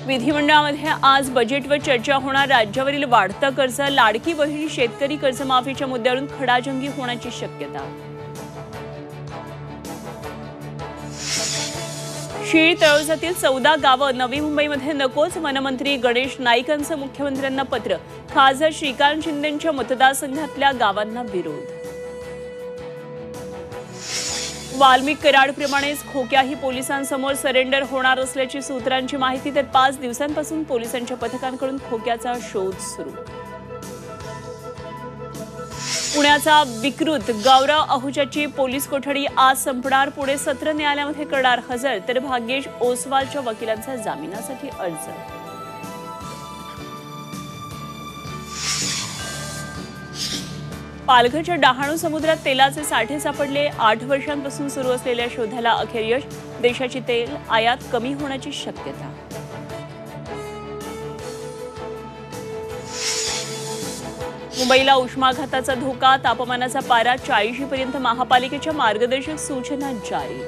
विधिमंडळामध्ये आज बजेटवर चर्चा होणार। राज्यावरील वाढतं कर्ज, लाडकी बहीण, शेतकरी कर्जमाफीच्या मुद्द्यावरून खडाजंगी होण्याची शक्यता। शीळ तळोजातील 14 गावं नवी मुंबईमध्ये नकोच, वनमंत्री गणेश नाईकांचं मुख्यमंत्र्यांना पत्र। खासदार श्रीकांत शिंदेंच्या मतदारसंघातल्या गावांना विरोध। वाल्मिक कराडप्रमाणेच खोक्याही पोलिसांसमोर सरेंडर होणार असल्याची सूत्रांची माहिती। तर 5 दिवसांपासून पोलिसांच्या पथकांकडून खोक्याचा शोध सुरू। पुण्याचा विकृत गौरव आहुजाची पोलीस कोठडी आज संपणार। पुणे सत्र न्यायालयामध्ये करणार हजर, तर भाग्येश ओसवालच्या वकिलांचा जामिनासाठी अर्ज। पालघरच्या डहाणू समुद्रात तेलाचे साठे सापडले। 8 वर्षांपासून सुरू असलेल्या शोधाला अखेर यश। देशाची तेल आयात कमी होण्याची शक्यता। मुंबईला उष्माघाताचा धोका, तापमानाचा पारा 40 पर्यंत, महापालिकेच्या मार्गदर्शक सूचना जारी।